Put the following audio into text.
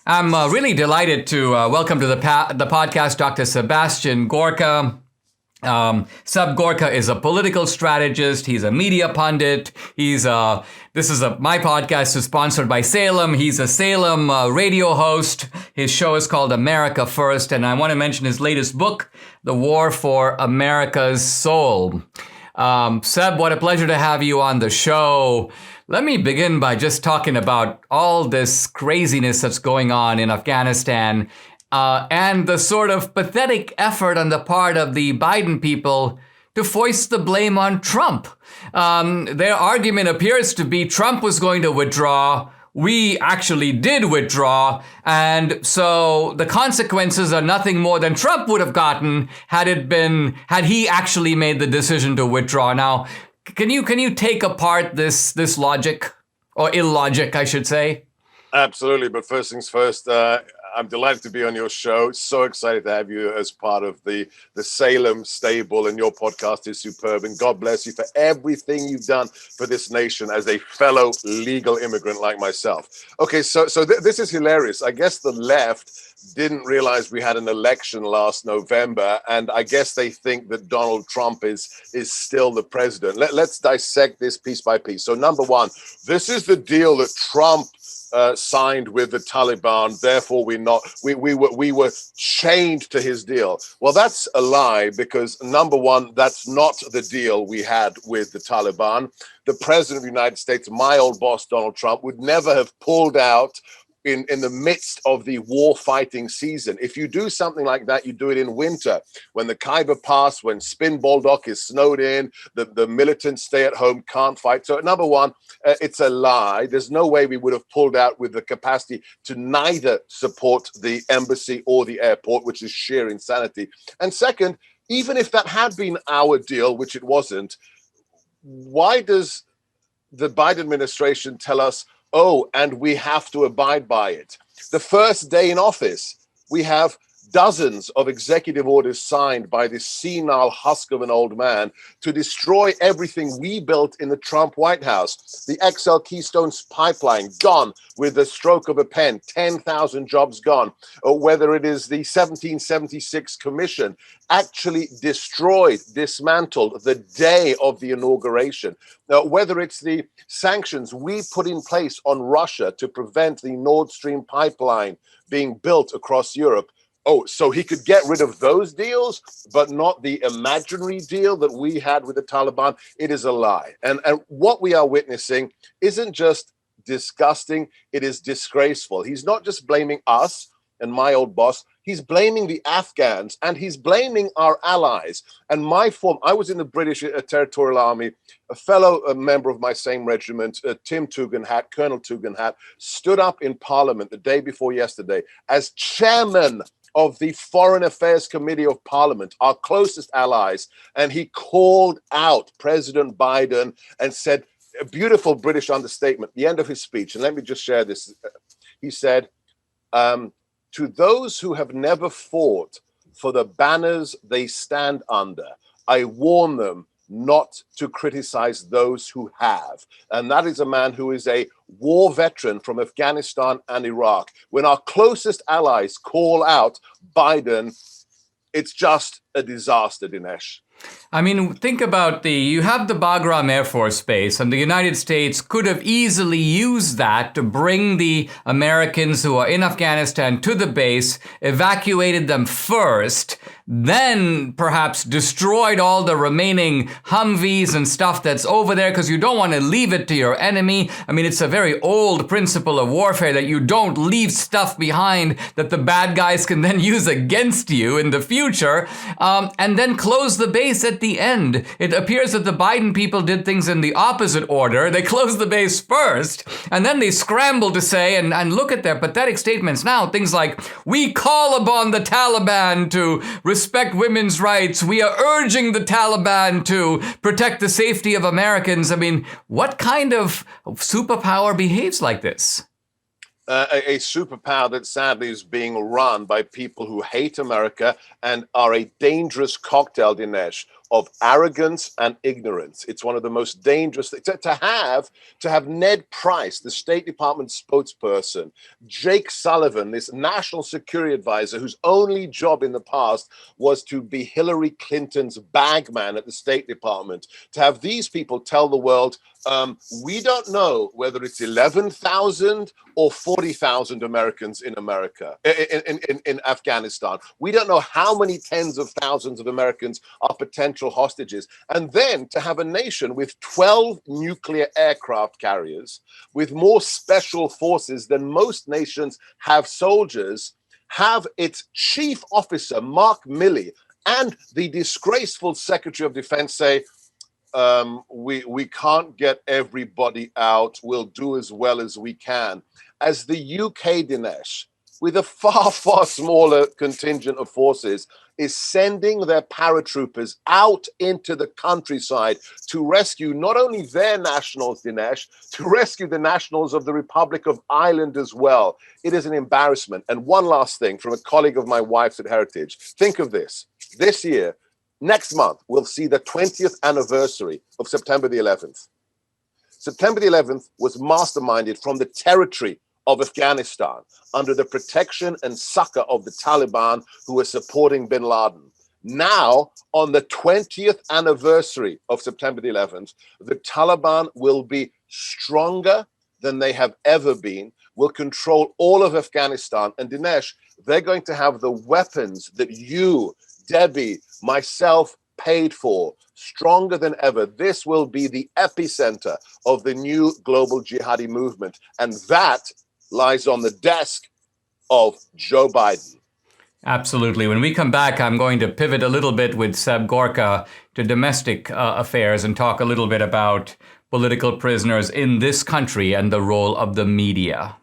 I'm really delighted to welcome to the podcast Dr. Sebastian Gorka. Seb Gorka is a political strategist. He's a media pundit. My podcast is sponsored by Salem. He's a Salem radio host. His show is called America First, and I want to mention his latest book, The War for America's Soul. Seb, what a pleasure to have you on the show. Let me begin by just talking about all this craziness that's going on in Afghanistan and the sort of pathetic effort on the part of the Biden people to foist the blame on Trump. Their argument appears to be Trump was going to withdraw. We actually did withdraw, and so the consequences are nothing more than Trump would have gotten had he actually made the decision to withdraw. Now, can you take apart this logic, or illogic, I should say? Absolutely, but first things first, I'm delighted to be on your show. So excited to have you as part of the Salem stable, and your podcast is superb. And God bless you for everything you've done for this nation as a fellow legal immigrant like myself. Okay, so this is hilarious. I guess the left didn't realize we had an election last November, and I guess they think that Donald Trump is still the president. Let's dissect this piece by piece. So number one, this is the deal that Trump signed with the Taliban. Therefore, we were chained to his deal. Well, that's a lie, because number one, that's not the deal we had with the Taliban. The president of the United States, my old boss, Donald Trump, would never have pulled out in the midst of the war fighting season. If you do something like that, you do it in winter, when the Khyber Pass, when Spin Boldak is snowed in, the militants stay at home, can't fight. So number one, it's a lie. There's no way we would have pulled out with the capacity to neither support the embassy or the airport, which is sheer insanity. And second, even if that had been our deal, which it wasn't, why does the Biden administration tell us, oh, and we have to abide by it? The first day in office, we have dozens of executive orders signed by this senile husk of an old man to destroy everything we built in the Trump White House. The XL Keystone pipeline gone with the stroke of a pen, 10,000 jobs gone. Or whether it is the 1776 commission, actually destroyed, dismantled the day of the inauguration. Now, whether it's the sanctions we put in place on Russia to prevent the Nord Stream pipeline being built across Europe. Oh, so he could get rid of those deals, but not the imaginary deal that we had with the Taliban. It is a lie. And what we are witnessing isn't just disgusting, it is disgraceful. He's not just blaming us and my old boss, he's blaming the Afghans, and he's blaming our allies. And I was in the British Territorial Army. A fellow member of my same regiment, Colonel Tugendhat, stood up in Parliament the day before yesterday as chairman of the Foreign Affairs Committee of Parliament, our closest allies, and he called out President Biden and said, a beautiful British understatement, the end of his speech, and let me just share this. He said, to those who have never fought for the banners they stand under, I warn them not to criticize those who have. And that is a man who is a war veteran from Afghanistan and Iraq. When our closest allies call out Biden, it's just a disaster, Dinesh. I mean, think about you have the Bagram Air Force Base, and the United States could have easily used that to bring the Americans who are in Afghanistan to the base, evacuated them first, then perhaps destroyed all the remaining Humvees and stuff that's over there, because you don't want to leave it to your enemy. I mean, it's a very old principle of warfare that you don't leave stuff behind that the bad guys can then use against you in the future, and then close the base at the end. It appears that the Biden people did things in the opposite order. They closed the base first, and then they scrambled to say, and look at their pathetic statements now, things like, we call upon the Taliban to respect women's rights. We are urging the Taliban to protect the safety of Americans. I mean, what kind of superpower behaves like this? A superpower that sadly is being run by people who hate America and are a dangerous cocktail, Dinesh. of arrogance and ignorance. It's one of the most dangerous things to have Ned Price, the State Department spokesperson, Jake Sullivan, this national security advisor whose only job in the past was to be Hillary Clinton's bagman at the State Department, to have these people tell the world, we don't know whether it's 11,000 or 40,000 Americans in America, in Afghanistan. We don't know how many tens of thousands of Americans are potential hostages. And then to have a nation with 12 nuclear aircraft carriers, with more special forces than most nations have soldiers, have its chief officer, Mark Milley, and the disgraceful Secretary of Defense say, we can't get everybody out. We'll do as well as we can. As the UK, Dinesh, with a far, far smaller contingent of forces, is sending their paratroopers out into the countryside to rescue not only their nationals, Dinesh, to rescue the nationals of the Republic of Ireland as well. It is an embarrassment. And one last thing from a colleague of my wife's at Heritage. Think of this. This year, next month, we'll see the 20th anniversary of September the 11th. September the 11th was masterminded from the territory of Afghanistan under the protection and succor of the Taliban, who were supporting bin Laden. Now, on the 20th anniversary of September the 11th, the Taliban will be stronger than they have ever been, will control all of Afghanistan. And Dinesh, they're going to have the weapons that you, Debbie, myself paid for, stronger than ever. This will be the epicenter of the new global jihadi movement. And that lies on the desk of Joe Biden. Absolutely. When we come back, I'm going to pivot a little bit with Seb Gorka to domestic affairs and talk a little bit about political prisoners in this country and the role of the media.